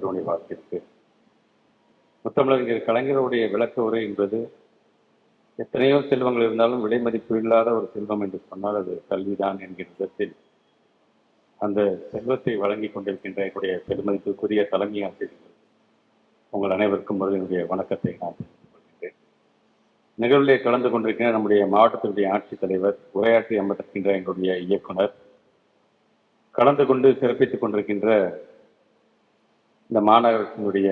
திருவண்ணி வாழ்த்திற்கு. முத்தமிழறிஞர் கலைஞருடைய விளக்க உரை என்பது எத்தனையோ செல்வங்கள் இருந்தாலும் விலை மதிப்பு இல்லாத ஒரு செல்வம் என்று சொன்னால் அது கல்விதான் என்கிற விதத்தில் அந்த செல்வத்தை வழங்கி கொண்டிருக்கின்ற என்னுடைய பெருமதிப்புக்குரிய தலைமை ஆசிரியர்கள் உங்கள் அனைவருக்கும் என்னுடைய வணக்கத்தை நான் தெரிவித்துக் கொள்கின்றேன். நிகழ்விலே கலந்து கொண்டிருக்கின்ற நம்முடைய மாவட்டத்தினுடைய ஆட்சித்தலைவர், உரையாற்றி அமர்ந்திருக்கின்ற எங்களுடைய இயக்குனர், கலந்து கொண்டு சிறப்பித்துக் கொண்டிருக்கின்ற இந்த மாநகரத்தினுடைய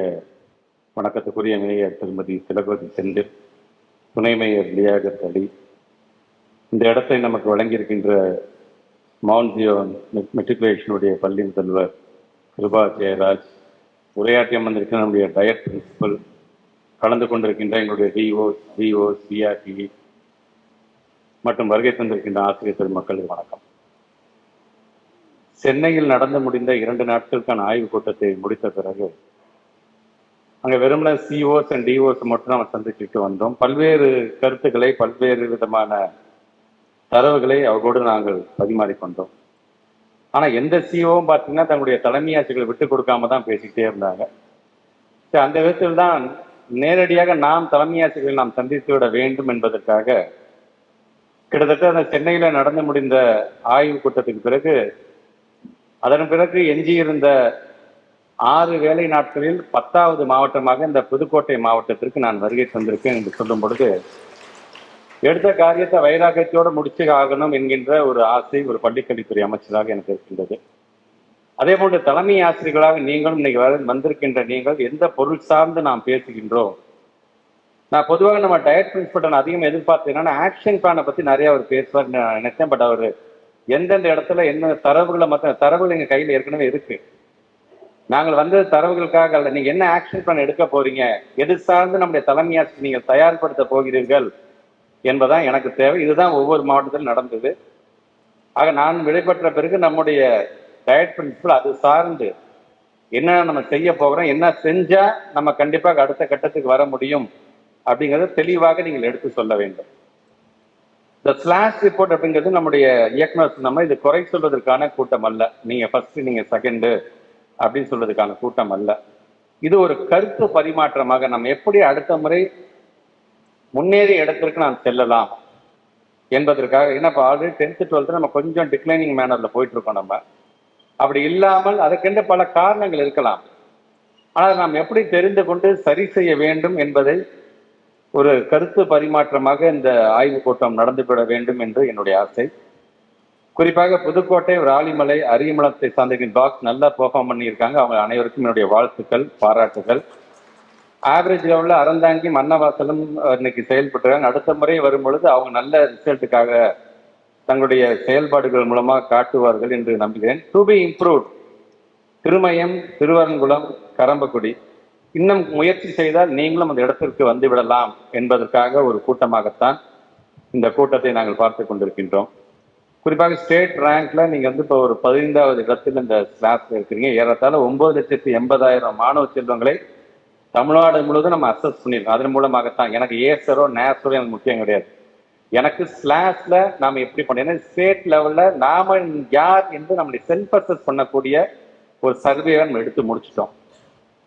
வணக்கத்துக்குரிய மேயர் திருமதி திலகவதி செந்தில், துணை மேயர் லியாகத் அலி, இந்த இடத்தை நமக்கு வழங்கியிருக்கின்ற மவுண்ட் ஜியோன் மெட்ரிகுலேஷனுடைய பள்ளி முதல்வர் கிருபா ஜெயராஜ், உரையாற்றி அமர்ந்திருக்கின்ற நம்முடைய டயட் பிரின்சிபல், கலந்து கொண்டிருக்கின்ற எங்களுடைய டிஓஸ், சிஆர்டி மற்றும் வருகை தந்திருக்கின்ற ஆசிரியர் பெருமக்களுக்கு வணக்கம். சென்னையில் நடந்து முடிந்த 2 நாட்களுக்கான ஆய்வுக் கூட்டத்தை முடித்த பிறகு அங்கே வெறுமன சிஓஸ் அண்ட் டிஓஸ் மட்டும் நம்ம சந்திச்சுட்டு வந்தோம். பல்வேறு கருத்துக்களை, பல்வேறு விதமான தரவுகளை அவர்களோடு நாங்கள் பரிமாறிக்கொண்டோம். ஆனால் எந்த சிஓவும் பார்த்தீங்கன்னா தங்களுடைய தலைமை ஆசிரியர்களை விட்டுக் கொடுக்காம தான் பேசிக்கிட்டே இருந்தாங்க. அந்த விதத்தில் தான் நேரடியாக நாம் தலைமை ஆசிரியர்களை நாம் சந்தித்து விட வேண்டும் என்பதற்காக கிட்டத்தட்ட அந்த சென்னையில் நடந்து முடிந்த ஆய்வுக் கூட்டத்துக்கு பிறகு, அதன் பிறகு எஞ்சியிருந்த 6 வேலை நாட்களில் 10வது மாவட்டமாக இந்த புதுக்கோட்டை மாவட்டத்திற்கு நான் வருகை தந்திருக்கேன் என்று சொல்லும் பொழுது, எடுத்த காரியத்தை வைராக்கியத்தோடு முடிச்சு ஆகணும் என்கின்ற ஒரு ஆசை ஒரு பள்ளிக்கல்வித்துறை அமைச்சராக எனக்கு இருக்கின்றது. அதே போன்று தலைமை ஆசிரியர்களாக நீங்களும் இன்னைக்கு வந்திருக்கின்ற நீங்கள் எந்த பொருள் சார்ந்து நாம் பேசுகின்றோம். நான் பொதுவாக நம்ம டயட் பிரின்சிபல் நான் அதிகம் எதிர்பார்த்தேன்னா ஆக்ஷன் பிளானை பற்றி நிறைய அவர் பேசுவார் நினைச்சேன். பட் அவர் எந்தெந்த இடத்துல என்ன தரவுகளை மற்ற தரவுகள் எங்கள் கையில் ஏற்கனவே இருக்கு. நாங்கள் வந்தது தரவுகளுக்காக அல்ல, நீங்க என்ன ஆக்ஷன் பிளான் எடுக்க போறீங்க, எது சார்ந்து நம்முடைய தலைமை ஆசிரியர் நீங்கள் தயார்படுத்த போகிறீர்கள் என்பதான் எனக்கு தேவை. இதுதான் ஒவ்வொரு மாவட்டத்திலும் நடந்தது. ஆக நான் விடைபெற்ற பிறகு நம்முடைய டயட் பிரின்சிபல் அது சார்ந்து என்ன நம்ம செய்ய போகிறோம், என்ன செஞ்சா நம்ம கண்டிப்பாக அடுத்த கட்டத்துக்கு வர முடியும் அப்படிங்கிறத தெளிவாக நீங்கள் எடுத்து சொல்ல வேண்டும். இந்த ஸ்லாஷ் ரிப்போர்ட் அப்படிங்கிறது நம்முடைய இயக்குனர் சொன்ன இது குறை சொல்வதற்கான கூட்டம் அல்ல, நீங்க ஃபர்ஸ்ட் நீங்க செகண்டு அப்படின்னு சொல்வதற்கான கூட்டம் அல்ல. இது ஒரு கருத்து பரிமாற்றமாக நம்ம எப்படி அடுத்த முறை முன்னேறிய இடத்திற்கு நாம் செல்லலாம் என்பதற்காக. ஏன்னா இப்போ ஆல்ரெடி 10th 12th நம்ம கொஞ்சம் டிக்ளைனிங் மேனர்ல போயிட்டு இருக்கோம். நம்ம அப்படி இல்லாமல் அதற்கென்று பல காரணங்கள் இருக்கலாம். ஆனால் நாம் எப்படி தெரிந்து கொண்டு சரி செய்ய வேண்டும் என்பதை ஒரு கருத்து பரிமாற்றமாக இந்த ஆய்வுக் கூட்டம் நடந்துவிட வேண்டும் என்று என்னுடைய ஆசை. குறிப்பாக புதுக்கோட்டை, ராலிமலை, அரியமளத்தை சார்ந்த டாக்ஸ் நல்லா பெர்ஃபார்ம் பண்ணியிருக்காங்க. அவங்க அனைவருக்கும் என்னுடைய வாழ்த்துக்கள், பாராட்டுகள். ஆவரேஜ் லெவலில் அறந்தாங்கி, மன்னவாசலும் இன்னைக்கு செயல்பட்டுருக்காங்க. அடுத்த முறை வரும் பொழுது அவங்க நல்ல ரிசல்ட்டுக்காக தங்களுடைய செயல்பாடுகள் மூலமாக காட்டுவார்கள் என்று நம்புகிறேன். To be improved Thirumayam, Thiruvarangulam, Karambakudi இன்னும் முயற்சி செய்தால் நீங்களும் அந்த இடத்திற்கு வந்து விடலாம் என்பதற்காக ஒரு கூட்டமாகத்தான் இந்த கூட்டத்தை நாங்கள் பார்த்து கொண்டிருக்கின்றோம். குறிப்பாக ஸ்டேட் ரேங்க்ல நீங்க இப்போ ஒரு 15வது இடத்தில் இந்த ஸ்லாப்ல இருக்கிறீங்க. ஏறத்தாழ 9,80,000 மாணவ செல்வங்களை தமிழ்நாடு முழுவதும் நம்ம அசஸ் பண்ணியிருக்கோம். அதன் மூலமாகத்தான் எனக்கு ஏசரோ நேசரோ எனக்கு முக்கியம் கிடையாது. எனக்கு ஸ்லாஷ்ல நாம எப்படி பண்ணோம், ஸ்டேட் லெவல்ல நாம யார் என்று நம்மளுடைய செல்ஃப் அசஸ் பண்ணக்கூடிய ஒரு சர்வேவை நம்ம எடுத்து முடிச்சிட்டோம்.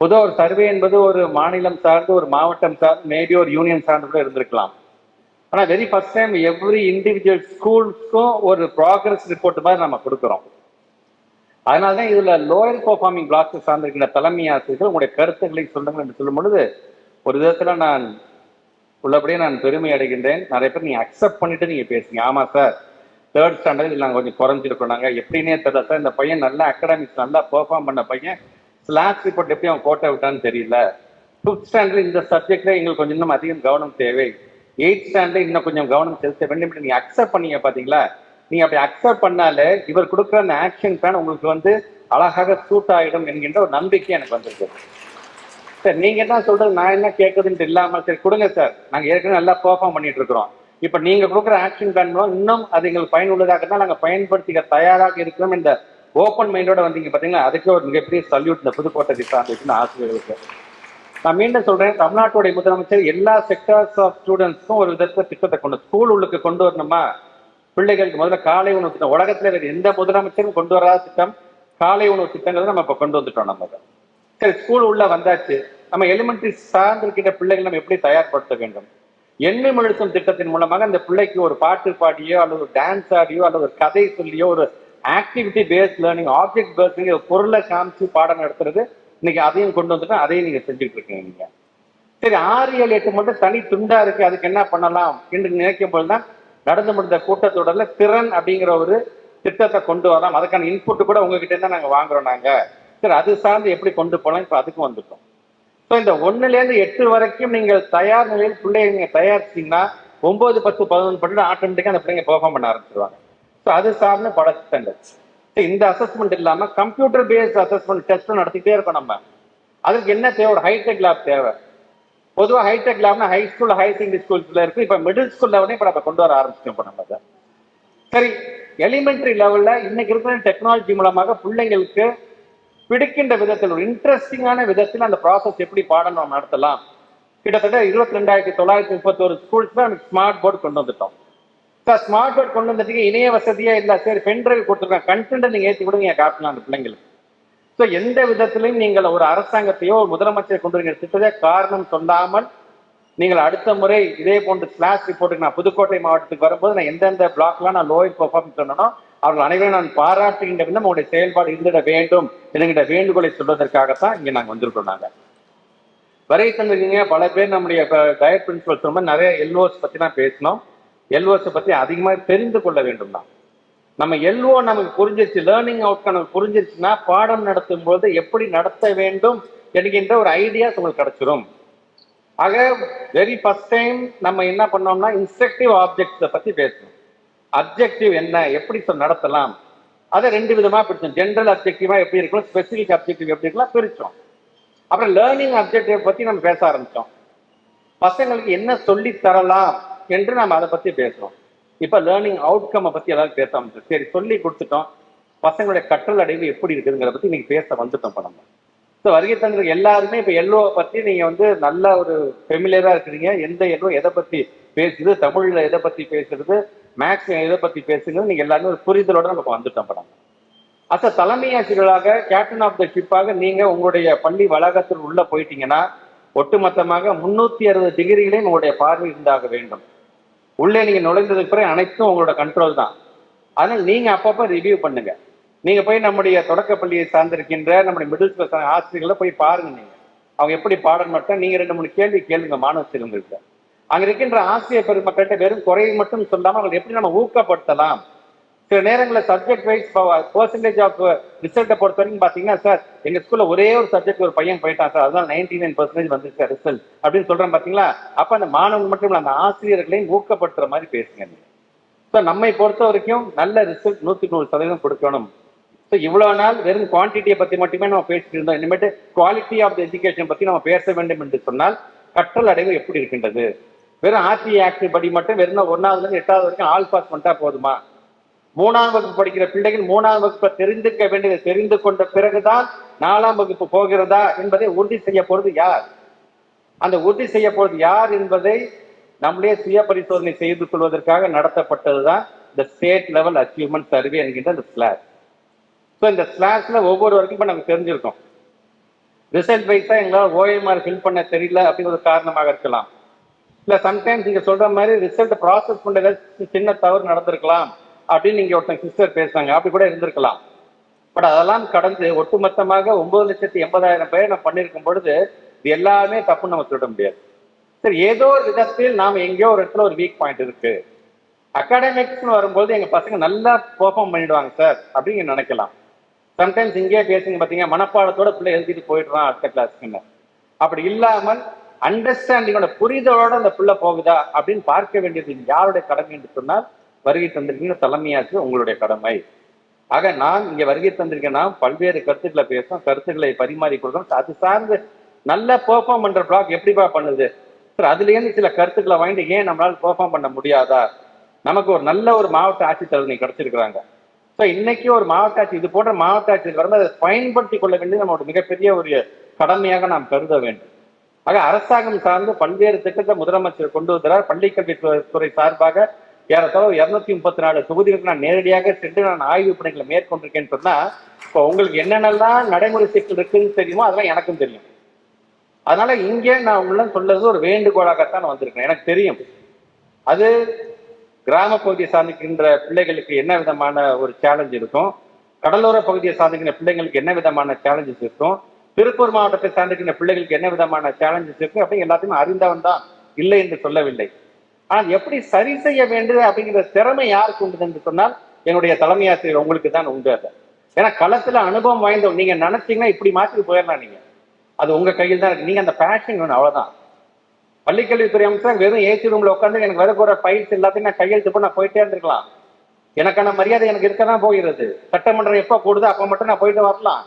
பொதுவாக ஒரு சர்வே என்பது ஒரு மாநிலம் சார்ந்து, ஒரு மாவட்டம் சார்ந்து, மேபி ஒரு யூனியன் சார்ந்து கூட இருந்திருக்கலாம். ஆனால் very first time every individual ஸ்கூல்ஸ்க்கும் ஒரு ப்ராக்ரஸ் ரிப்போர்ட் மாதிரி நம்ம கொடுக்குறோம். அதனால தான் இதுல லோயர் பெர்ஃபார்மிங் பிளாக்ஸ் சார்ந்திருக்கிற தலைமை ஆசிரியர்கள் உங்களுடைய கருத்துக்களை சொல்லுங்கள் என்று சொல்லும் பொழுது ஒரு விதத்துல நான் உள்ளபடியே நான் பெருமை அடைகின்றேன். நிறைய பேர் நீங்க அக்செப்ட் பண்ணிட்டு நீங்க பேசுங்க. ஆமா சார், 3rd ஸ்டாண்டர்ட் நாங்கள் கொஞ்சம் குறைஞ்சிருக்கோம், நாங்கள் எப்படின்னே தெரியல சார், இந்த பையன் நல்லா அகாடமிக்ஸ் நல்லா பெர்ஃபார்ம் பண்ண பையன் ஸ்லாஷ் ரிப்போர்ட் எப்படி அவன் கோட்டை விட்டான்னு தெரியல. 5th ஸ்டாண்டர்ட் இந்த சப்ஜெக்ட்ல எங்களுக்கு கொஞ்சம் இன்னும் அதிகம் கவனம் தேவை. 8th ஸ்டாண்டர்ட் இன்னும் கொஞ்சம் கவனம் செலுத்த வேண்டும். நீங்க அக்செப்ட் பண்ணீங்க பாத்தீங்களா? நீங்க அப்படி அக்செப்ட் பண்ணாலே இவர் கொடுக்குற அந்த ஆக்ஷன் பிளான் உங்களுக்கு அழகாக சூட் ஆகிடும் என்கின்ற ஒரு நம்பிக்கை எனக்கு வந்திருக்கு. சார் நீங்க என்ன சொல்றது, நான் என்ன கேட்குதுன்ட்டு இல்லாம சரி கொடுங்க சார், நாங்க ஏற்கனவே நல்லா பெர்ஃபார்ம் பண்ணிட்டு இருக்கிறோம், இப்ப நீங்க கொடுக்குற ஆக்ஷன் பிளான் மூலம் இன்னும் அது எங்களுக்கு பயனுள்ளதாக தான் நாங்க பயன்படுத்திக்க தயாராக இருக்கிறோம். இந்த ஓப்பன் மைண்டோட வந்தீங்க பாத்தீங்களா, அதுக்கே ஒரு மிகப்பெரிய சல்யூட் இந்த புதுக்கோட்டை சார்ந்த ஆசிரியர்களுக்கு. நான் மீண்டும் சொல்றேன், தமிழ்நாட்டுடைய முதலமைச்சர் எல்லா செக்டர்ஸ் ஆஃப் ஸ்டூடெண்ட்ஸ்க்கும் ஒரு விதத்துல திட்டத்தை கொண்டு ஸ்கூல் உள்ளுக்கு கொண்டு வரணுமா, பிள்ளைகளுக்கு முதல்ல காலை உணவு திட்டம், உலகத்துல எந்த முதலமைச்சரும் கொண்டு வராத திட்டம் காலை உணவு திட்டங்கள் நம்ம இப்ப கொண்டு வந்துட்டோம். நம்ம சரி, ஸ்கூல் உள்ள வந்தாச்சு, நம்ம எலிமெண்டரி சார்ந்திருக்கின்ற பிள்ளைகள் நம்ம எப்படி தயார்படுத்த வேண்டும்? எண்ணம் எழுத்தும் திட்டத்தின் மூலமாக அந்த பிள்ளைக்கு ஒரு பாட்டு பாடியோ அல்லது ஒரு டான்ஸ் ஆடியோ அல்லது ஒரு கதை சொல்லியோ ஒரு activity based learning, object based பொருளை காமிச்சு பாடம் நடத்துறது இன்னைக்கு அதையும் கொண்டு வந்துட்டு அதையும் நீங்க செஞ்சுட்டு இருக்கீங்க நீங்க. சரி, 6, 7, 8 மட்டும் தனி துண்டா இருக்கு, அதுக்கு என்ன பண்ணலாம் என்று நினைக்கும் போதுதான் நடந்து முடிந்த கூட்டத்தொடர்ல திறன் அப்படிங்கிற ஒரு திட்டத்தை கொண்டு வரலாம். அதுக்கான இன்புட் கூட உங்ககிட்ட தான் நாங்க வாங்குறோம் நாங்க. சரி, அது சார்ந்து எப்படி கொண்டு போகலாம், இப்ப அதுக்கு வந்துட்டோம். ஸோ இந்த 1லேருந்து 8 வரைக்கும் நீங்கள் தயார் நிலையில் பிள்ளைங்க நீங்க தயாரிச்சிங்கன்னா 9, 10, 11 பண்ணிட்டு ஆட்டோமேட்டிக்கா அந்த பிள்ளைங்க பெர்ஃபார்ம் பண்ண ஆரம்பிச்சிருவாங்க. ஸோ அது சார்ந்த பல திட்டங்கள். இந்த அசஸ்மெண்ட் இல்லாம கம்ப்யூட்டர் பேஸ்ட் அசஸ்மெண்ட் டெஸ்ட் நடத்திட்டே இருக்கோம் நம்ம. அதுக்கு என்ன தேவை? ஒரு ஹைடெக் லேப் தேவை. பொதுவாக ஹைடெக் லேப்னா ஹை ஸ்கூல், ஹை செகண்டரி ஸ்கூல்ஸ்ல இருக்கு. இப்ப மிடில் ஸ்கூல் லெவலையும் இப்ப நம்ம கொண்டு வர ஆரம்பிச்சிட்டோம் இப்ப நம்ம. சரி, எலிமெண்டரி லெவல்ல இன்னைக்கு இருக்கிற டெக்னாலஜி மூலமாக பிள்ளைங்களுக்கு பிடிக்கின்ற விதத்தில் ஒரு இன்ட்ரெஸ்டிங்கான விதத்தில் அந்த ப்ராசஸ் எப்படி பாடம் நம்ம நடத்தலாம். கிட்டத்தட்ட 22,931 ஸ்கூல்ஸ்ல நமக்கு ஸ்மார்ட் போர்டு கொண்டு வந்துட்டோம். சார், ஸ்மார்ட் போர்டு கொண்டு வந்துட்டீங்க, இணைய வசதியா இல்ல, சரி பென்ட்ரைவ் கொடுத்துருக்கேன், கண்டென்ட் நீங்க ஏற்றி கூட நீங்க காட்டலாம் அந்த பிள்ளைங்களுக்கு. ஸோ எந்த விதத்திலையும் நீங்கள் ஒரு அரசாங்கத்தையோ ஒரு முதலமைச்சரை கொண்டு வரீங்க திட்டத்தை காரணம் சொல்லாமல் நீங்கள் அடுத்த முறை இதே போன்ற கிளாஸ் ரிப்போர்ட்டுக்கு நான் புதுக்கோட்டை மாவட்டத்துக்கு வரும்போது நான் எந்தெந்த பிளாக்லாம் நான் லோயர் பெர்ஃபார்மன்ஸ் சொன்னனோ அவர்கள் அனைவரும் நான் பாராட்டுகின்ற விதம் உங்களுடைய செயல்பாடு இருந்திட வேண்டும் என்கிற வேண்டுகோளை சொல்வதற்காகத்தான் இங்க நாங்கள் வந்திருக்கோம். நாங்கள் வரை தந்திருக்கீங்க பல பேர். நம்முடைய டயட் பிரின்சிபல் சொன்ன நிறைய எல்ஓஸ் பத்தி தான் பேசினோம். எல்ஓஸ் பத்தி அதிகமாக தெரிந்து கொள்ள வேண்டும். தான் நம்ம எல்ஓ நமக்கு புரிஞ்சிருச்சு, லேர்னிங் அவுட்கம் நமக்கு புரிஞ்சிருச்சுன்னா பாடம் நடத்தும் போது எப்படி நடத்த வேண்டும் என்கின்ற ஒரு ஐடியாஸ் உங்களுக்கு கிடைச்சிரும். ஆக வெரி ஃபர்ஸ்ட் டைம் நம்ம என்ன பண்ணோம்னா இன்ஸ்ட்ரக்டிவ் ஆப்ஜெக்ட்ஸை பத்தி பேசணும். அப்ஜெக்டிவ் என்ன, எப்படி நடத்தலாம், அதை 2 விதமா பிரிச்சோம். ஜென்ரல் அப்ஜெக்டிவா எப்படி இருக்கும், ஸ்பெசிபிக் அப்ஜெக்டிவ் எப்படி இருக்கலாம் பிரிச்சோம். அப்புறம் லேர்னிங் அப்ஜெக்டிவ் பத்தி நம்ம பேச ஆரம்பிச்சோம். பசங்களுக்கு என்ன சொல்லி தரலாம் என்று நம்ம அதை பத்தி பேசுறோம். இப்ப லேர்னிங் அவுட்கம் பத்தி ஏதாவது பேச ஆரம்பிச்சோம். சரி, சொல்லி கொடுத்துட்டோம், பசங்களுடைய கற்றல் அடைவு எப்படி இருக்குதுங்கிறத பத்தி நீங்க பேச வந்துட்டோம். இப்ப நம்ம வருகை தந்திருக்க எல்லாருமே இப்ப எல்ஓ பத்தி நீங்க நல்ல ஒரு ஃபெமிலியரா இருக்கிறீங்க. எந்த எல்ஓ எதை பத்தி பேசுது, தமிழ்ல எதை பத்தி பேசுறது, மேக்ஸ் எதை பத்தி பேசுகிறது, நீங்க எல்லாருமே ஒரு புரிதலோட நம்ம வந்துட்டோம். படம் அச தலைமை ஆசிரியர்களாக கேப்டன் ஆஃப் த ஷிப்பாக நீங்க உங்களுடைய பள்ளி வளாகத்தில் உள்ள போயிட்டீங்கன்னா ஒட்டுமொத்தமாக 360 டிகிரிகளையும் உங்களுடைய பார்வை இருந்தாக வேண்டும். உள்ளே நீங்க நுழைந்ததுக்கு பிறகு அனைத்தும் உங்களோட கண்ட்ரோல் தான். அதனால நீங்க அப்பப்ப ரிவ்யூ பண்ணுங்க. நீங்க போய் நம்முடைய தொடக்கப்பள்ளியை சார்ந்திருக்கின்ற நம்முடைய மிடில் ஸ்கூல் ஆசிரியர்களை போய் பாருங்க. நீங்க அவங்க எப்படி பாடம் மட்டும் நீங்க 2-3 கேள்வி கேளுங்க மாணவ செல்வங்கள்கிட்ட. அங்க இருக்கின்ற ஆசிரியர் பெருமக்கள்கிட்ட வெறும் குறையை மட்டும் சொல்லாம அவங்களை எப்படி நம்ம ஊக்கப்படுத்தலாம். சில நேரங்களில் சப்ஜெக்ட் வைஸ் பெர்சன்டேஜ் ஆஃப் ரிசல்ட்டை பொறுத்த வரைக்கும் பாத்தீங்கன்னா, சார் எங்க ஸ்கூல்ல ஒரே ஒரு சப்ஜெக்ட் ஒரு பையன் போயிட்டான் சார், அதனால 99% வந்துச்சு ரிசல்ட் அப்படின்னு சொல்றேன் பாத்தீங்களா. அப்ப அந்த மாணவர்கள் மட்டும் அந்த ஆசிரியர்களையும் ஊக்கப்படுத்துற மாதிரி பேசுங்க. ஸோ நம்மை பொறுத்த வரைக்கும் நல்ல ரிசல்ட் 100% கொடுக்கணும். ஸோ இவ்வளவு நாள் வெறும் குவான்டிட்டியை பத்தி மட்டுமே நம்ம பேசிட்டு இருந்தோம். இனிமேட்டு குவாலிட்டி ஆஃப் த எஜுகேஷன் பத்தி நம்ம பேச வேண்டும் என்று சொன்னால் கற்றல் அடைவு எப்படி இருக்கின்றது. வெறும் ஆர்டி ஆக்ட் படி மட்டும் வெறும் 1வது 8வது வரைக்கும் ஆல் பாஸ் பண்ணிட்டா போதுமா? 3ஆம் வகுப்பு படிக்கிற பிள்ளைகள் 3ஆம் வகுப்பை தெரிந்துக்க வேண்டியதை தெரிந்து கொண்ட பிறகுதான் 4ஆம் வகுப்பு போகிறதா என்பதை உறுதி செய்ய போறது யார்? அந்த உறுதி செய்ய போறது யார் என்பதை நம்மளே சுய பரிசோதனை செய்து கொள்வதற்காக நடத்தப்பட்டதுதான் இந்த ஸ்டேட் லெவல் அச்சீவ்மெண்ட் சர்வே என்கின்ற இந்த ஸ்லாஷ். ஸோ இந்த ஸ்லாஷ்ல ஒவ்வொரு வரைக்கும் இப்போ நமக்கு தெரிஞ்சிருக்கும். ரிசல்ட் வைஸா எங்களால் ஓஎம்ஆர் ஃபில் பண்ண தெரியல அப்படிங்கிற காரணமாக இருக்கலாம். இல்லை சம்டைம்ஸ் நீங்க சொல்ற மாதிரி ரிசல்ட் ப்ராசஸ் பண்ண சின்ன தவறு நடந்திருக்கலாம் அப்படின்னு நீங்க ஒருத்தங்க சிஸ்டர் பேசுறாங்க, அப்படி கூட இருந்திருக்கலாம். பட் அதெல்லாம் கடந்து ஒட்டுமொத்தமாக 9,80,000 பேர் நம்ம பண்ணியிருக்கும் பொழுது இது எல்லாமே தப்புன்னு நம்ம சொல்ல முடியாது. சரி, ஏதோ ஒரு விதத்தில் நாம் எங்கேயோ ஒரு இடத்துல ஒரு வீக் பாயிண்ட் இருக்கு. அகாடமிக்ஸ்னு வரும்போது எங்க பசங்க நல்லா பெர்ஃபார்ம் பண்ணிடுவாங்க சார் அப்படின்னு நினைக்கலாம். சம்டைம்ஸ் இங்கே பேசுங்க பார்த்தீங்க, மனப்பாடத்தோட பிள்ளை எழுதிட்டு போயிடுறான் அடுத்த கிளாஸ்க்குன்னு. அப்படி இல்லாமல் அண்டர்ஸ்டாண்டிங்கோட புரிதலோட அந்த பிள்ளை போகுதா அப்படின்னு பார்க்க வேண்டியது யாருடைய கடமை என்று சொன்னால் வருகை தந்திருக்கீங்க தலைமையாச்சு உங்களுடைய கடமை. ஆக நான் இங்க வருகை தந்திருக்கேன்னா பல்வேறு கருத்துக்களை பேசும், கருத்துக்களை பரிமாறி கொடுக்கணும். அது சார்ந்து நல்ல பெர்ஃபார்ம் பண்ற பிளாக் எப்படிப்பா பண்ணுது சார், அதுலேருந்து சில கருத்துக்களை வாங்கிட்டு ஏன் நம்மளால பெர்ஃபார்ம் பண்ண முடியாதா? நமக்கு ஒரு நல்ல ஒரு மாவட்ட ஆட்சித்தலைவர் கிடைச்சிருக்கிறாங்க. ஸோ இன்னைக்கு ஒரு மாவட்ட ஆட்சி இது போன்ற மாவட்ட ஆட்சியர் வரும்போது அதை பயன்படுத்தி கொள்ள வேண்டியது நம்மளோட மிகப்பெரிய ஒரு கடமையாக நாம் கருத வேண்டும். ஆக அரசாங்கம் சார்ந்து பல்வேறு திட்டத்தை முதலமைச்சர் கொண்டு வருகிறார். பள்ளிக்கல்வித்துறை சார்பாக ஏறத்தாழ 234 தொகுதிகளுக்கு நான் நேரடியாக சென்று நான் ஆய்வு பணிகளை மேற்கொண்டிருக்கேன்னு சொன்னா, இப்போ உங்களுக்கு என்னென்னலாம் நடைமுறை சிக்கல் இருக்குன்னு தெரியுமோ அதெல்லாம் எனக்கும் தெரியும். அதனால இங்கே நான் உங்களை சொல்றது ஒரு வேண்டுகோளாகத்தான் வந்திருக்கேன். எனக்கு தெரியும் அது கிராம பகுதியை சார்ந்திருக்கின்ற பிள்ளைகளுக்கு என்ன விதமான ஒரு சேலஞ்ச் இருக்கும், கடலோர பகுதியை சார்ந்திருக்கின்ற பிள்ளைங்களுக்கு என்ன விதமான சேலஞ்சஸ் இருக்கும், திருப்பூர் மாவட்டத்தை சார்ந்திருக்கின்ற பிள்ளைகளுக்கு என்ன விதமான சேலஞ்சஸ் இருக்கும் அப்படின்னு எல்லாத்தையும் அறிந்தவன் தான், இல்லை என்று சொல்லவில்லை. ஆனால் எப்படி சரி செய்ய வேண்டும் அப்படிங்கிற திறமை யாருக்கு உண்டு என்று சொன்னால் என்னுடைய தலைமை ஆசிரியர் உங்களுக்கு தான் உண்டு. அதை ஏன்னா களத்துல அனுபவம் வாய்ந்தவங்க, நீங்க நினைச்சீங்கன்னா இப்படி மாற்றி போயிடலாம், நீங்க அது உங்க கையில் தான் இருக்கு. நீங்க அந்த பேஷன் வேணும், அவ்வளவுதான். பள்ளிக்கல்வித்துறை அமைச்சர் வெறும் ஏசி ரூம்ல உட்காந்து எனக்கு வர போற ஃபைல்ஸ் எல்லாத்தையும் நான் கையெழுத்து போய் நான் போயிட்டே இருந்திருக்கலாம். எனக்கான மரியாதை எனக்கு இருக்கதான் போகிறது. சட்டமன்றம் எப்ப கூடுதோ அப்ப மட்டும் நான் போயிட்டு வரலாம்.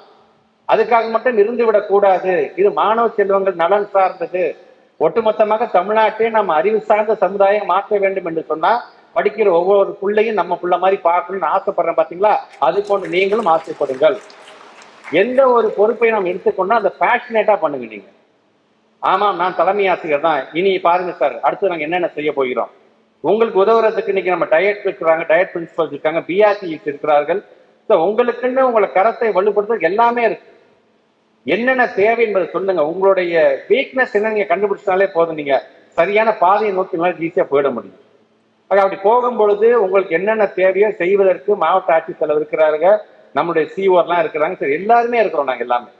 அதுக்காக மட்டும் இருந்து விடக் கூடாது. இது மாணவ செல்வங்கள் நலன் சார்ந்தது. ஒட்டுமொத்தமாக தமிழ்நாட்டை நம்ம அறிவு சார்ந்த சமுதாயம் மாற்ற வேண்டும் என்று சொன்னா படிக்கிற ஒவ்வொரு பிள்ளையும் நம்ம பிள்ளை மாதிரி பார்க்கணும்னு ஆசைப்படுறேன் பாத்தீங்களா? அது போன்று நீங்களும் ஆசைப்படுங்கள். எந்த ஒரு பொறுப்பை நாம் எடுத்துக்கொண்டா அந்த பேஷனேட்டா பண்ணுங்க. நீங்க ஆமாம் நான் தலைமை ஆசிரியர் தான், இனி பாருங்க சார் அடுத்து நாங்க என்னென்ன செய்ய போகிறோம், உங்களுக்கு உதவுறதுக்கு இன்னைக்கு நம்ம டயட் இருக்கிறாங்க, டயட் பிரின்சிபல்ஸ் இருக்காங்க, பிஆர்சிஸ் இருக்கிறார்கள். உங்களுக்குன்னு உங்களை கரத்தை வலுப்படுத்த எல்லாமே இருக்கு. என்னென்ன தேவை என்பதை சொல்லுங்க. உங்களுடைய வீக்னஸ் என்ன நீங்க கண்டுபிடிச்சாலே போதும், நீங்க சரியான பாதையை நோக்கி ஈஸியா போயிட முடியும். அப்படி போகும் பொழுது உங்களுக்கு என்னென்ன தேவையோ செய்வதற்கு மாவட்ட ஆட்சித்தலைவர் இருக்கிறாங்க, நம்மளுடைய சிஓர்லாம் இருக்கிறாங்க, சரி எல்லாருமே இருக்கிறோம் நாங்க எல்லாமே.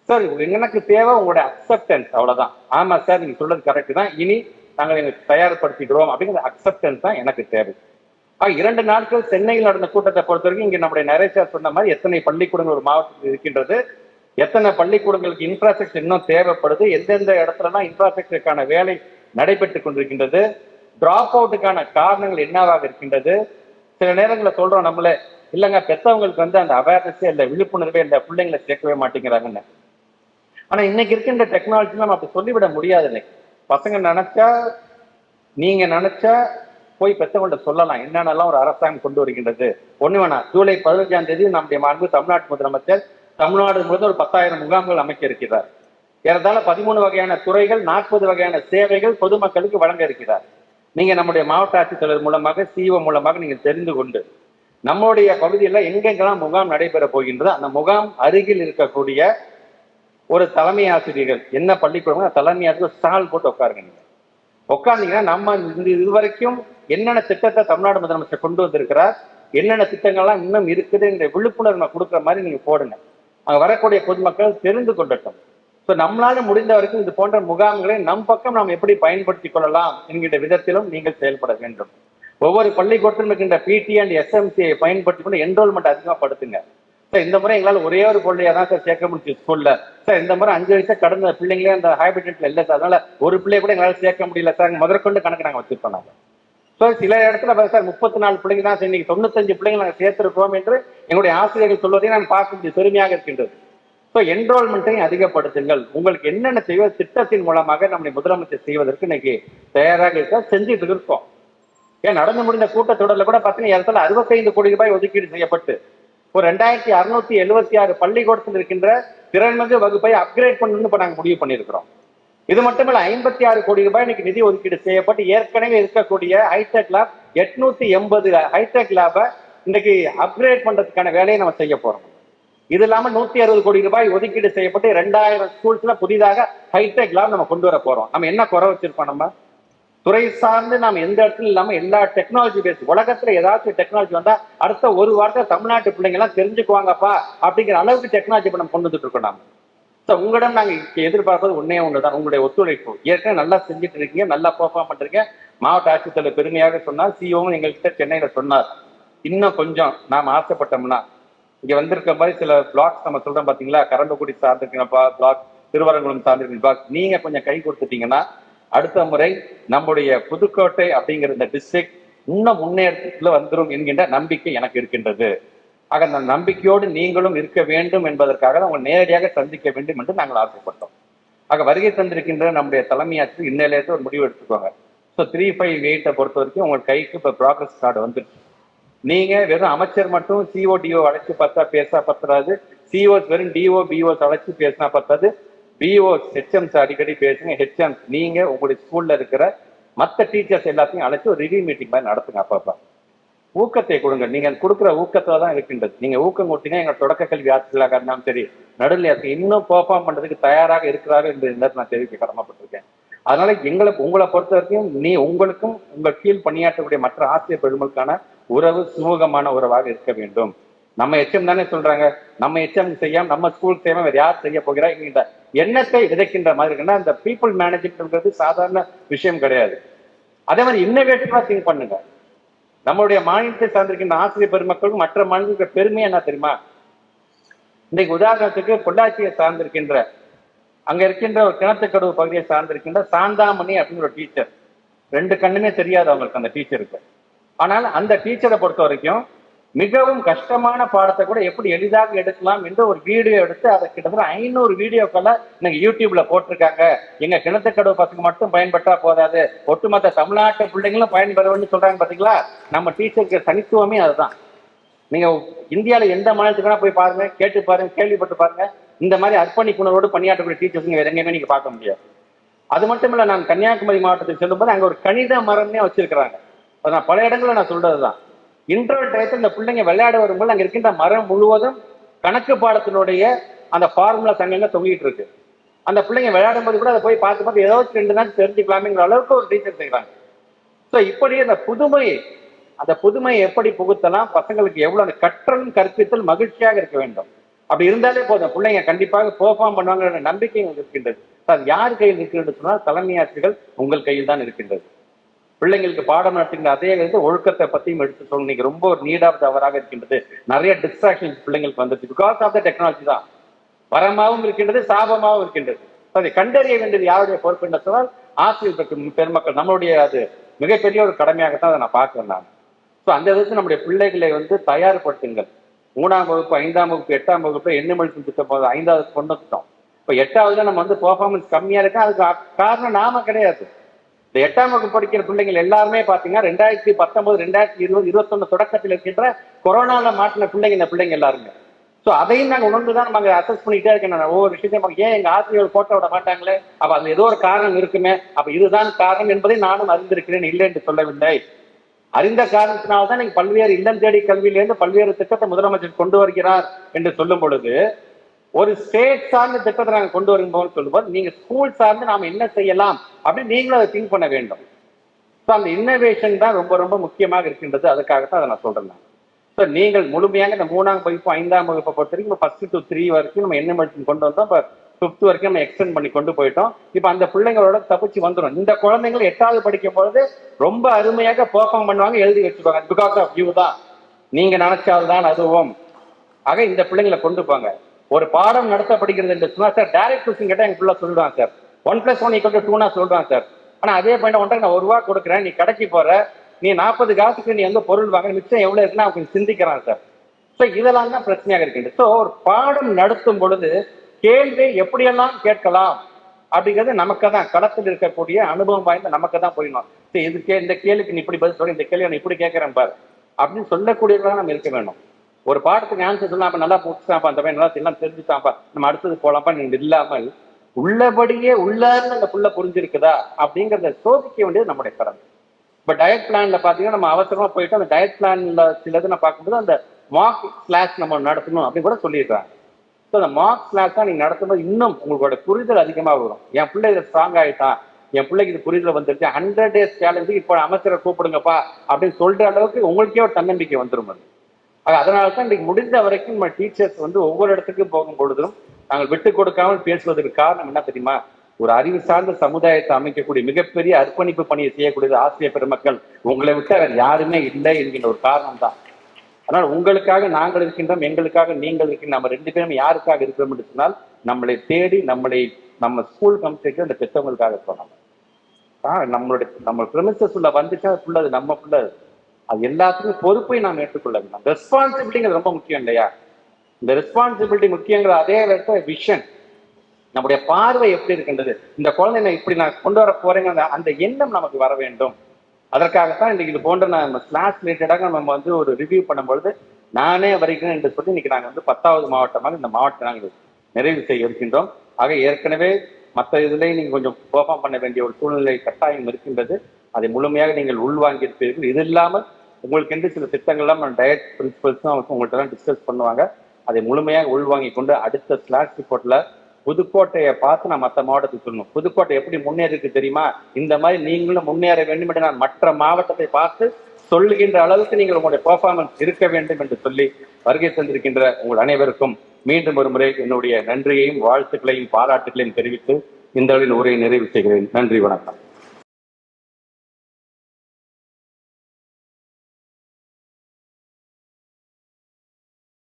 சார் எனக்கு தேவை உங்களுடைய அக்செப்டன்ஸ், அவ்வளவுதான். ஆமா சார் நீங்க சொல்றது கரெக்ட் தான், இனி நாங்கள் எங்களுக்கு தயார்படுத்திக்கிறோம் அப்படிங்கிற அக்செப்டன்ஸ் தான் எனக்கு தேவை. 2 நாட்கள் சென்னையில் நடந்த கூட்டத்தை பொறுத்த வரைக்கும் இங்க நம்முடைய நரேஷ் சொன்ன மாதிரி எத்தனை பள்ளிக்கூடங்கள் ஒரு மாவட்டத்தில் இருக்கின்றது, எத்தனை பள்ளிக்கூடங்களுக்கு இன்ஃப்ராஸ்ட்ரக்சர் இன்னும் தேவைப்படுது, எந்தெந்த இடத்துலலாம் இன்ஃப்ராஸ்ட்ரக்சருக்கான வேலை நடைபெற்றுக் கொண்டிருக்கின்றது, டிராப் அவுட்டுக்கான காரணங்கள் என்னவாக இருக்கின்றது. சில நேரங்களில் சொல்றோம் நம்மளே, இல்லைங்க பெற்றவங்களுக்கு அந்த அவேர்னஸே இல்லை, விழிப்புணர்வே இல்லை, பிள்ளைங்களை சேர்க்கவே மாட்டேங்கிறாங்கன்னு. ஆனா இன்னைக்கு இருக்கின்ற டெக்னாலஜி நம்ம அப்படி சொல்லிவிட முடியாது. இன்னைக்கு பசங்க நினைச்சா, நீங்க நினைச்சா போய் பெற்றவங்கள்ட்ட சொல்லலாம் என்னென்னலாம் ஒரு அரசாங்கம் கொண்டு வருகின்றது. ஒண்ணு வேணாம், ஜூலை 15ஆம் தேதி நம்முடைய மாண்பு தமிழ்நாட்டு முதலமைச்சர் தமிழ்நாடு முழுவதும் ஒரு 10,000 முகாம்கள் அமைக்க இருக்கிறார். ஏறத்தாழ 13 வகையான துறைகள், 40 வகையான சேவைகள் பொதுமக்களுக்கு வழங்க இருக்கிறார். நீங்க நம்முடைய மாவட்ட ஆட்சித்தலைவர் மூலமாக, சிஓ மூலமாக நீங்க தெரிந்து கொண்டு நம்முடைய பகுதியில் எங்கெங்கெல்லாம் முகாம் நடைபெற போகின்றது அந்த முகாம் அருகில் இருக்கக்கூடிய ஒரு தலைமை ஆசிரியர்கள் என்ன பள்ளிக்கூடம் தலைமை ஆசிரியர் ஸ்டால் போட்டு உட்காருங்க. நீங்க உட்கார்ந்தீங்கன்னா நம்ம இதுவரைக்கும் என்னென்ன திட்டத்தை தமிழ்நாடு முதலமைச்சர் கொண்டு வந்திருக்கிறார், என்னென்ன திட்டங்கள்லாம் இன்னும் இருக்குதுங்கிற விழிப்புணர்வு கொடுக்குற மாதிரி நீங்க போடுங்க. அங்க வரக்கூடிய பொதுமக்கள் தெரிந்து கொள்ளட்டும். ஸோ நம்மளால முடிந்த வரைக்கும் இது போன்ற முகாம்களை நம் பக்கம் நாம் எப்படி பயன்படுத்திக் கொள்ளலாம் என்கின்ற விதத்திலும் நீங்கள் செயல்பட வேண்டும். ஒவ்வொரு பள்ளிக்கூடத்திலும் இருக்கின்ற பிடி அண்ட் எஸ்எம்சியை பயன்படுத்தி கொண்டு என்ரோல்மெண்ட் அதிகமாகப்படுத்துங்க. சார் இந்த முறை எங்களால் ஒரே ஒரு பிள்ளையா தான் சார் சேர்க்க முடிச்சு ஸ்கூல்ல. சார் இந்த முறை 5 வயசு கடந்த பிள்ளைங்களே அந்த ஹேபிட்டட்ல இல்லை சார், அதனால ஒரு பிள்ளைய கூட எங்களால் சேர்க்க முடியல சார், முதற்கொண்டு கணக்கு நாங்கள் வச்சிருப்போம் நாங்கள். ஸோ சில இடத்துல சார் 34 பிள்ளைங்க தான் சார், இன்னைக்கு 95 பிள்ளைங்க நாங்கள் சேர்த்திருக்கோம் என்று எங்களுடைய ஆசிரியர்கள் சொல்வதை நான் பார்க்க பெருமையாக இருக்கின்றது. ஸோ என்ரோல்மெண்ட்டையும் அதிகப்படுத்துங்கள். உங்களுக்கு என்னென்ன செய்வ திட்டத்தின் மூலமாக நம்முடைய முதலமைச்சர் செய்வதற்கு இன்னைக்கு தயாராக இருக்க செஞ்சுட்டு இருக்கோம். ஏன் நடந்து முடிந்த கூட்டத்தொடரில் கூட பார்த்தீங்கன்னா இடத்துல 65 கோடி ரூபாய் ஒதுக்கீடு செய்யப்பட்டு ஒரு 2676 பள்ளிக்கூடத்தில் இருக்கின்ற திறன்மிகு வகுப்பை அப்கிரேட் பண்ணணும்னு இப்ப நாங்கள் முடிவு பண்ணியிருக்கிறோம். இது மட்டுமல்ல 56 கோடி ரூபாய் இன்னைக்கு நிதி ஒதுக்கீடு செய்யப்பட்டு ஏற்கனவே இருக்கக்கூடிய ஹைடெக் லேப் 880 ஹைடெக் லேபை இன்னைக்கு அப்கிரேட் பண்றதுக்கான வேலையை நம்ம செய்ய போறோம். இது இல்லாம 160 கோடி ரூபாய் ஒதுக்கீடு செய்யப்பட்டு 2000 ஸ்கூல்ஸ்ல புதிதாக ஹைடெக் லேப் நம்ம கொண்டு வர போறோம். நம்ம என்ன குறை வச்சிருக்கோம், நம்ம துறை சார்ந்து நாம் எந்த இடத்துல இல்லாம எல்லா டெக்னாலஜி பேஸ், உலகத்துல ஏதாச்சும் டெக்னாலஜி வந்தா அடுத்த ஒரு வாரத்தை தமிழ்நாட்டு பிள்ளைங்க எல்லாம் தெரிஞ்சுக்குவாங்கப்பா அப்படிங்கிற அளவுக்கு டெக்னாலஜி நம்ம கொண்டு வந்துட்டு இருக்கோம். நாம உங்களிடம் நாங்க எதிர்பார்ப்பது உன்னே ஒன்றுதான், உங்களுடைய ஒத்துழைப்பு. ஏற்கனவே நல்லா செஞ்சுட்டு இருக்கீங்க, நல்லா பெர்ஃபார்ம் பண்றீங்க. மாவட்ட ஆட்சித்தலைவர் பெருமையாக சொன்னார், சிஓவும் எங்கள்கிட்ட சென்னையில சொன்னார், இன்னும் கொஞ்சம் நாம் ஆசைப்பட்டோம்னா இங்க வந்திருக்க மாதிரி சில பிளாக்ஸ் நம்ம சொல்றோம் பாத்தீங்களா, கரம்பக்குடி சார்ந்திருக்கிற பிளாக், திருவரங்குளம் சார்ந்திருக்கிற பிளாக், நீங்க கொஞ்சம் கை கொடுத்துட்டீங்கன்னா அடுத்த முறை நம்முடைய புதுக்கோட்டை அப்படிங்கிற இந்த டிஸ்ட்ரிக்ட் இன்னும் முன்னேற்றத்துல வந்துடும் என்கின்ற நம்பிக்கை எனக்கு இருக்கின்றது. ஆக அந்த நம்பிக்கையோடு நீங்களும் இருக்க வேண்டும் என்பதற்காக உங்களை நேரடியாக சந்திக்க வேண்டும் என்று நாங்கள் ஆசைப்பட்டோம். ஆக வருகை தந்திருக்கின்ற நம்முடைய தலைமையாச்சு இன்னையிலேருந்து ஒரு முடிவு எடுத்துக்கோங்க. ஸோ 358 பொறுத்த வரைக்கும் உங்க கைக்கு இப்போ ப்ராக்ரஸ் கார்டு வந்துருச்சு. நீங்க வெறும் அமைச்சர் மட்டும் சிஓடிஓ அழைச்சு பார்த்தா பேசா பத்தாது, சிஓஸ் வெறும் டிஓ பிஓஸ் அழைச்சு பேசினா பத்தாது, பிஓஸ் ஹெச்எம்ஸ் அடிக்கடி பேசுங்க. ஹெச்எம்ஸ் நீங்க உங்களுடைய ஸ்கூல்ல இருக்கிற மற்ற டீச்சர்ஸ் எல்லாத்தையும் அழைச்சி ஒரு ரிவ்யூ மீட்டிங் மாதிரி நடத்துங்க. அப்பப்ப ஊக்கத்தை கொடுங்க. நீங்க கொடுக்குற ஊக்கத்துல தான் இருக்கின்றது. நீங்க ஊக்கம் கொடுத்தீங்கன்னா எங்க தொடக்க கல்வி ஆசிரியர்களாக இருந்தாலும் சரி, நடுநிலை இன்னும் பெர்ஃபார்ம் பண்றதுக்கு தயாராக இருக்கிறாரு என்று நான் தெரிவிக்க கடமைப்பட்டிருக்கேன். அதனால உங்களை பொறுத்த வரைக்கும் உங்களுக்கும் உங்கள் கீழ் பணியாற்றக்கூடிய மற்ற ஆசிரியர் பெருமக்களுக்கான உறவு சுமூகமான உறவாக இருக்க வேண்டும். நம்ம எச்எம் தானே சொல்றாங்க, நம்ம எச்எம் செய்யாம நம்ம ஸ்கூல் செய்யாம வேற யார் செய்ய போகிறா இந்த எண்ணத்தை விதைக்கின்ற மாதிரி இருக்குன்னா அந்த பீப்புள் மேனேஜ்மெண்ட்ங்கிறது சாதாரண விஷயம் கிடையாது. அதே மாதிரி இன்னோவேட்டிவா திங்க் பண்ணுங்க. நம்மளுடைய மாநிலத்தை சார்ந்திருக்கின்ற ஆசிரியர் பெருமக்களுக்கும் மற்ற மாநிலத்துக்கு பெருமை என்ன தெரியுமா? இன்னைக்கு உதாரணத்துக்கு பொள்ளாச்சியை சார்ந்திருக்கின்ற அங்க இருக்கின்ற ஒரு கிணத்துக்கடவு பகுதியை சார்ந்திருக்கின்ற சாந்தாமணி அப்படிங்கிற ஒரு டீச்சர், 2 கண்ணுமே தெரியாது அவங்களுக்கு அந்த டீச்சருக்கு. ஆனால் அந்த டீச்சரை பொறுத்த வரைக்கும் மிகவும் கஷ்டமான பாடத்தை கூட எப்படி எளிதாக எடுக்கலாம் என்று ஒரு வீடியோ எடுத்து அதை கிட்டத்தட்ட 500 வீடியோக்களை இன்னைக்கு யூடியூப்ல போட்டிருக்காங்க. எங்க கிணத்துக்கடவு பசங்க மட்டும் பயன்பட்டா போதாது, ஒட்டுமொத்த தமிழ்நாட்டு பிள்ளைங்களும் பயன்பெறணும்னு சொல்றாங்க. பாத்தீங்களா, நம்ம டீச்சருக்கு தனித்துவமே அதுதான். நீங்க இந்தியாவில எந்த மாநிலத்துக்கு போய் பாருங்க, கேட்டு பாருங்க, கேள்விப்பட்டு பாருங்க, இந்த மாதிரி அர்ப்பணிப்புணர்வோடு பணியாற்றக்கூடிய டீச்சர்ஸ் வேற எங்கேயுமே நீங்க பார்க்க முடியாது. அது மட்டும் இல்ல, நான் கன்னியாகுமரி மாவட்டத்துக்கு செல்லும்போது அங்க ஒரு கணித மரம்னே வச்சிருக்கிறாங்க. நான் பல இடங்களில் நான் சொல்றதுதான். இன்டர்வல் டயத்தில் இந்த பிள்ளைங்க விளையாட வரும்போது அங்க இருக்கின்ற மரம் முழுவதும் கணக்கு பாடத்தினுடைய அந்த ஃபார்முலா தங்கங்க தொங்கிட்டு இருக்கு. அந்த பிள்ளைங்க விளையாடும் போது கூட அதை போய் பார்த்து ஏதோ 2 நாள் தெரிஞ்சுக்கலாமேங்கிற அளவுக்கு ஒரு டீச்சர் செய்கிறாங்க. ஸோ இப்படி அந்த புதுமையை எப்படி புகுத்தலாம், பசங்களுக்கு எவ்வளவு அந்த கற்றலும் கற்பித்தல் மகிழ்ச்சியாக இருக்க வேண்டும். அப்படி இருந்தாலே போதும், பிள்ளைங்க கண்டிப்பாக பெர்ஃபார்ம் பண்ணுவாங்கிற நம்பிக்கை இருக்கின்றது. அது யார் கையில் இருக்கின்றது சொன்னால் தலைமை ஆசிரியர்கள் உங்கள் கையில் தான் இருக்கின்றது. பிள்ளைங்களுக்கு பாடம் நடத்துகின்ற அதே ஒழுக்கத்தை பத்தியும் எடுத்து சொல்லணும். இன்னைக்கு ரொம்ப ஒரு நீடாவது அவராக இருக்கின்றது. நிறைய டிஸ்ட்ராக்ஷன்ஸ் பிள்ளைங்களுக்கு வந்துச்சு. பிகாஸ் ஆஃப் த டெக்னாலஜி தான். வரமாகவும் இருக்கின்றது, சாபமாகவும் இருக்கின்றது. அதை கண்டறிய வேண்டியது யாருடைய பொறுப்பு என்று சொன்னால் ஆசிரியர் பெருமக்கள். நம்மளுடைய அது மிகப்பெரிய ஒரு கடமையாகத்தான் அதை நான் பார்க்கிறேன் நான். ஸோ அந்த விதத்தில் நம்முடைய பிள்ளைகளை தயார்படுத்துங்கள். 3ஆம் வகுப்பு, 5ஆம் வகுப்பு, 8ஆம் வகுப்பு எண்ணெய் திட்டம் போது 5வது கொண்டு வந்துட்டோம். இப்போ 8ஆவதுல நம்ம பெர்ஃபார்மன்ஸ் கம்மியா இருக்கு. அதுக்கு காரணம் நாம கிடையாது. இந்த 8ஆம் வகுப்பு படிக்கிற பிள்ளைகள் எல்லாருமே பாத்தீங்கன்னா 2019, 2020, 2021 தொடக்கத்தில் இருக்கின்ற கொரோனால மாற்றின பிள்ளைங்க இந்த பிள்ளைங்க எல்லாருமே. ஸோ அதையும் நாங்கள் உணர்ந்துதான் நம்ம அசஸ் பண்ணிட்டே இருக்கேன். ஒவ்வொரு விஷயத்தையும் ஏன் எங்க ஆசிரியர்கள் போட்டோ விட மாட்டாங்களே, அப்ப அது ஏதோ ஒரு காரணம் இருக்குமே, அப்ப இதுதான் காரணம் என்பதை நானும் அறிந்திருக்கிறேன், இல்லை என்று சொல்லவில்லை. அறிந்த காரணத்தினால்தான் நீங்க பல்வேறு இல்லம் தேடி கல்வியிலிருந்து பல்வேறு திட்டத்தை முதலமைச்சர் கொண்டு வருகிறார் என்று சொல்லும் பொழுது, ஒரு ஸ்டேட் சார்ந்த திட்டத்தை நாங்கள் கொண்டு வரும்போது சொல்லும்போது நீங்க ஸ்கூல் சார்ந்து நாம என்ன செய்யலாம் அப்படின்னு நீங்களும் அதை திங்க் பண்ண வேண்டும். ஸோ அந்த இன்னோவேஷன் தான் ரொம்ப ரொம்ப முக்கியமாக இருக்கின்றது. அதுக்காகத்தான் அதை நான் சொல்றேன். ஸோ நீங்கள் முழுமையாக இந்த 3ஆம் வகுப்பு, 5ஆம் வகுப்பை பொறுத்த வரைக்கும் 1 to 3 வரைக்கும் நம்ம என்ன மெடிசன் கொண்டு வந்தோம். இப்போ 5th வரைக்கும் நம்ம எக்ஸ்டெண்ட் பண்ணி கொண்டு போயிட்டோம். இப்போ அந்த பிள்ளைங்களோட தப்பிச்சு வந்துடும். இந்த குழந்தைகள் 8வது படிக்கும் பொழுது ரொம்ப அருமையாக பெர்ஃபார்ம் பண்ணுவாங்க, எழுதி வச்சுப்பாங்க. பிகாஸ் ஆஃப் யூ தான், நீங்க நினைச்சால்தான் அதுவும். ஆக இந்த பிள்ளைங்களை கொண்டு போங்க. ஒரு பாடம் நடத்தப்படுகிறது என்று சொன்னா சார் டைரக்ட் கொஸ்டின் கேட்டா எங்க பிள்ளை சொல்லுவான் சார், 1+1 = 2 சொல்றான் சார். ஆனா அதே பாயிண்ட் ஒன்றை நான் 1 ரூபா கொடுக்குறேன், நீ கடைக்கு போற, நீ 40 காசுக்கு நீ பொருள் வாங்க, மிச்சம் எவ்வளவு இருக்குன்னு அவங்க சிந்திக்கிறான் சார். ஸோ இதெல்லாம் தான் பிரச்சனையாக இருக்கின்றது. ஸோ ஒரு பாடம் நடத்தும் பொழுது கேள்வி எப்படியெல்லாம் கேட்கலாம் அப்படிங்கிறது நமக்கு தான், களத்தில் இருக்கக்கூடிய அனுபவம் வாய்ந்த நமக்கு தான் போயிடணும். சரி, இந்த கேள்விக்கு நீ இப்படி பதில் சொல்லி, இந்த கேள்வி நான் இப்படி கேட்கிறேன் பாரு அப்படின்னு சொல்லக்கூடியவர்களாக நம்ம இருக்க வேண்டும். ஒரு பாடத்துக்கு ஆன்சர் சொல்லலாம், அப்ப நல்லா புடிச்சாப்பா, அந்த பையன் நல்லா எல்லாம் தெரிஞ்சுட்டாப்பா, நம்ம அடுத்தது போலாம்ப்பா நீங்க இல்லாமல் உள்ளபடியே உள்ளார்னு அந்த புள்ள புரிஞ்சிருக்குதா அப்படிங்கிறத சோதிக்க வேண்டியது நம்முடைய கடமை. இப்ப டயட் பிளான்ல பாத்தீங்கன்னா நம்ம அவசரமா போயிட்டு அந்த டயட் பிளான்ல சிலது நான் பார்க்கும்போது அந்த மார்க் கிளாஸ் நம்ம நடத்தணும் அப்படின்னு கூட சொல்லியிருக்காங்க. ஸோ அந்த மார்க் கிளாஸ் தான் நீங்க நடத்தும்போது இன்னும் உங்களோட புரிதல் அதிகமாக வரும். என் பிள்ளை இதை ஸ்ட்ராங் ஆயிட்டான், என் பிள்ளைக்கு இது புரிதல் வந்துருச்சு, 100 days சேலஞ்சு இப்போ அமைச்சரை கூப்பிடுங்கப்பா அப்படின்னு சொல்ற அளவுக்கு உங்களுக்கே ஒரு தன்னம்பிக்கை வந்துடும். அதனால தான் இன்னைக்கு முடிந்த வரைக்கும் நம்ம டீச்சர்ஸ் ஒவ்வொரு இடத்துக்கும் போகும் பொழுதும் நாங்கள் விட்டு கொடுக்காமல் பேசுவதற்கு காரணம் என்ன தெரியுமா? ஒரு அறிவு சார்ந்த சமுதாயத்தை அமைக்கக்கூடிய மிகப்பெரிய அர்ப்பணிப்பு பணியை செய்யக்கூடியது ஆசிரியர் பெருமக்கள். உங்களை விட்டு அவர் யாருமே இல்லை என்கின்ற ஒரு காரணம் தான். அதனால் உங்களுக்காக நாங்கள் இருக்கின்றோம், எங்களுக்காக நீங்கள் இருக்கின்ற, நம்ம 2 பேரும் யாருக்காக இருக்கிறோம் என்று சொன்னால் நம்மளை தேடி நம்ம ஸ்கூல் கம்ப்ளீட் அந்த பெற்றவங்களுக்காக சொன்னாங்க. நம்ம பிரெமிசஸ் உள்ள வந்துச்சா அது நம்ம பிள்ளை, அது எல்லாத்துக்கும் பொறுப்பை நாம் ஏற்றுக்கொள்ள வேண்டும். ரெஸ்பான்சிபிலிட்டிங்கிறது ரொம்ப முக்கியம் இல்லையா? இந்த ரெஸ்பான்சிபிலிட்டி முக்கியங்கிற அதே நேரத்தில் விஷன், நம்முடைய பார்வை எப்படி இருக்கின்றது, இந்த குழந்தை இப்படி நான் கொண்டு வர போறேங்க அந்த எண்ணம் நமக்கு வர வேண்டும். அதற்காகத்தான் இன்னைக்கு இது போன்ற நம்ம கிளாஸ் ரிலேட்டடாக நம்ம ஒரு ரிவ்யூ பண்ணும்பொழுது நானே வருகிறேன் என்று சொல்லி இன்னைக்கு நாங்கள் 10வது மாவட்டமாக இந்த மாவட்டத்தை நாங்கள் நிறைவு செய்ய இருக்கின்றோம். ஆக ஏற்கனவே மற்ற இதுலேயும் நீங்கள் கொஞ்சம் பெர்ஃபார்ம் பண்ண வேண்டிய ஒரு சூழ்நிலை கட்டாயம் இருக்கின்றது. அதை முழுமையாக நீங்கள் உள்வாங்கியிருப்பீர்கள். இது இல்லாமல் உங்களுக்கு என்று சில திட்டங்கள்லாம் டயட் பிரின்சிபல்ஸும் உங்கள்கிட்ட எல்லாம் டிஸ்கஸ் பண்ணுவாங்க. அதை முழுமையாக உள்வாங்கி கொண்டு அடுத்த ஸ்லாஷ் ரிப்போர்ட்ல புதுக்கோட்டையை பார்த்து நான் மற்ற மாவட்டத்துக்கு சொல்லணும். புதுக்கோட்டை எப்படி முன்னேறிருக்கு தெரியுமா? இந்த மாதிரி நீங்களும் முன்னேற வேண்டும் என்று நான் மற்ற மாவட்டத்தை பார்த்து சொல்லுகின்ற அளவுக்கு நீங்கள் உங்களுடைய பெர்ஃபார்மன்ஸ் இருக்க வேண்டும் என்று சொல்லி வருகை தந்திருக்கின்ற உங்கள் அனைவருக்கும் மீண்டும் ஒரு முறை என்னுடைய நன்றியையும் வாழ்த்துக்களையும் பாராட்டுகளையும் தெரிவித்து இந்த உரையை நிறைவு செய்கிறேன். நன்றி, வணக்கம்.